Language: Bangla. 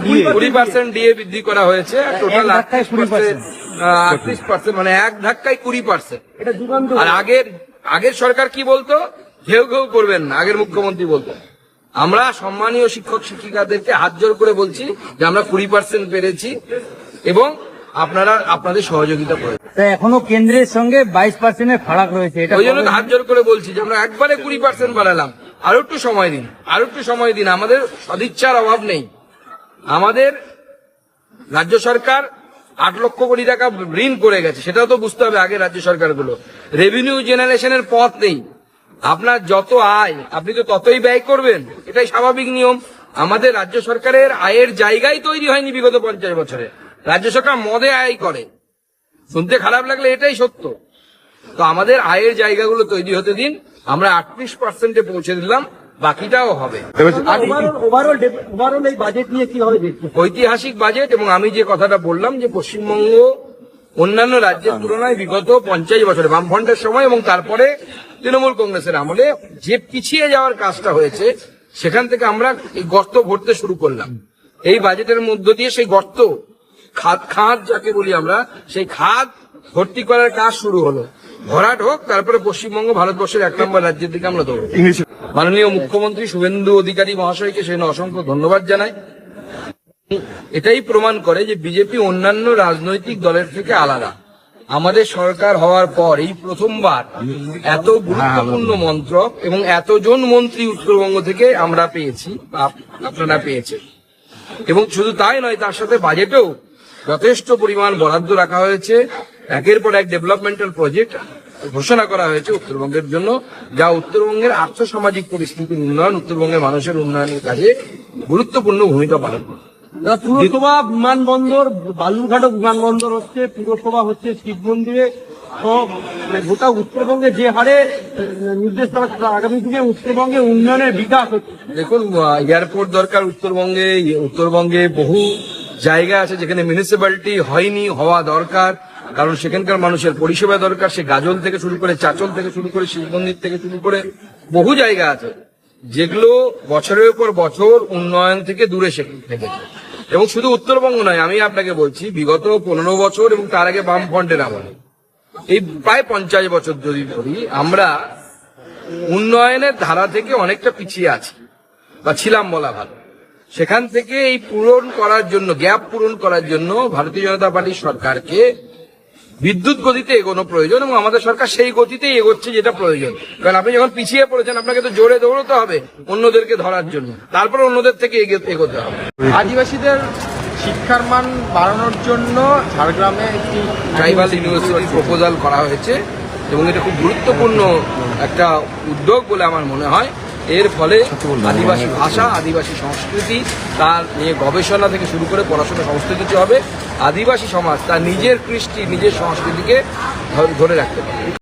20% ডিএ বৃদ্ধি করা হয়েছে, টোটাল 38%, মানে এক ধাক্কায় 20%। আর আগের সরকার কি বলতো, ঘেউ ঘেউ করবেন না, আগের মুখ্যমন্ত্রী বলতো। আমরা সম্মানীয় শিক্ষক শিক্ষিকাদেরকে হাত জোর করে বলছি যে আমরা 20% পেরেছি এবং আপনাদের সহযোগিতা করে। এখনো কেন্দ্রের সঙ্গে 22% ফারাক রয়েছে, ওই জন্য হাত জোর করে বলছি যে আমরা একবারে 20% বাড়ালাম, আরো একটু সময় দিন, আমাদের সদিচ্ছার অভাব নেই। আমাদের রাজ্য সরকার 8 লক্ষ কোটি টাকা ঋণ করে গেছে, সেটাও তো বুঝতে হবে আগে রাজ্য সরকারগুলো। রেভিনিউ জেনারেশনের পথ নেই, আপনার যত আয় আপনি তো ততই ব্যয় করবেন, এটাই স্বাভাবিক নিয়ম। আমাদের রাজ্য সরকারের আয়ের জায়গাই তৈরি হয়নি বিগত 50 বছরে। রাজ্য সরকার মদে আয় করে, শুনতে খারাপ লাগলে এটাই সত্য। তো আমাদের আয়ের জায়গাগুলো তৈরি হতে দিন, আমরা 38%-এ পৌঁছে দিলাম, বাকিটাও হবে। ওভারঅল এই বাজেট নিয়ে কি হবে? ঐতিহাসিক বাজেট, এবং আমি যে কথাটা বললাম যে পশ্চিমবঙ্গ অন্যান্য রাজ্যের তুলনায় বিগত 50 বছরে বামফ্রন্টের সময় এবং তারপরে তৃণমূল কংগ্রেসের আমলে যে পিছিয়ে যাওয়ার কাজটা হয়েছে, সেখান থেকে আমরা এই গর্ত ভরতে শুরু করলাম। এই বাজেটের মধ্য দিয়ে সেই গর্ত, খাদ যাকে বলি আমরা, সেই খাদ ভর্তি করার কাজ শুরু হলো। ভরাট হোক, তারপরে পশ্চিমবঙ্গ ভারতবর্ষের 1 নম্বর রাজ্যের দিকে আমরা দৌড়ব। মাননীয় মুখ্যমন্ত্রী শুভেন্দু অধিকারী মহাশয়কে সেজন্য অসংখ্য ধন্যবাদ জানাই। এটাই প্রমাণ করে যে বিজেপি অন্যান্য রাজনৈতিক দলের থেকে আলাদা। আমাদের সরকার হওয়ার পর এই প্রথমবার এত গুরুত্বপূর্ণ মন্ত্রক এবং এতজন মন্ত্রী উত্তরবঙ্গ থেকে আমরা পেয়েছি, আপনারা পেয়েছেন। এবং শুধু তাই নয়, তার সাথে বাজেটেও যথেষ্ট পরিমাণ বরাদ্দ রাখা হয়েছে। একের পর এক ডেভেলপমেন্টাল প্রজেক্ট ঘোষণা করা হয়েছে উত্তরবঙ্গের জন্য, যা উত্তরবঙ্গের আর্থসামাজিক পরিস্থিতির উন্নয়ন, উত্তরবঙ্গের মানুষের উন্নয়নের কাজে গুরুত্বপূর্ণ ভূমিকা পালন করে। পুরসভা বিমানবন্দর, বালুরঘাট বিমানবন্দর হচ্ছে, পুরসভা হচ্ছে, শিব মন্দিরে, গোটা উত্তরবঙ্গে যে হারে নির্দেশ করা, আগামী দিনে উত্তরবঙ্গে উন্নয়নের বিকাশ হচ্ছে। দেখুন, এয়ারপোর্ট দরকার উত্তরবঙ্গে বহু জায়গা আছে যেখানে মিউনিসিপ্যালিটি হয়নি, হওয়া দরকার, কারণ সেখানকার মানুষের পরিষেবা দরকার। সে গাজল থেকে শুরু করে, চাচল থেকে শুরু করে, শিব মন্দির থেকে শুরু করে বহু জায়গা আছে যেগুলো বছরের পর বছর উন্নয়ন থেকে দূরে থেকেছে। এবং শুধু উত্তরবঙ্গ নয়, আমি আপনাকে বলছি বিগত 15 বছর এবং তার আগে বামফ্রন্টের আমলে, এই প্রায় 50 বছর যদি ধরি, আমরা উন্নয়নের ধারা থেকে অনেকটা পিছিয়ে আছি বা ছিলাম বলা ভালো। সেখান থেকে এই গ্যাপ পূরণ করার জন্য ভারতীয় জনতা পার্টির সরকারকে বিদ্যুৎ গতিতে এগোনো প্রয়োজন, এবং আমাদের সরকার সেই গতিতেই এগোচ্ছে যেটা প্রয়োজন। কারণ আপনি যখন পিছিয়ে পড়েছেন, আপনাকে তো জোরে দৌড়তে হবে অন্যদেরকে ধরার জন্য, তারপর অন্যদের থেকে এগোতে হবে। আদিবাসীদের শিক্ষার মান বাড়ানোর জন্য ঝাড়গ্রামে একটি ট্রাইবাল ইউনিভার্সিটি প্রপোজাল করা হয়েছে, এবং এটা খুব গুরুত্বপূর্ণ একটা উদ্যোগ বলে আমার মনে হয়। এর ফলে আদিবাসী ভাষা, আদিবাসী সংস্কৃতি, তার নিয়ে গবেষণা থেকে শুরু করে পড়াশোনা সমস্ত কিছু হবে। আদিবাসী সমাজ তার নিজের কৃষ্টি, নিজের সংস্কৃতিকে ধরে রাখতে পারে।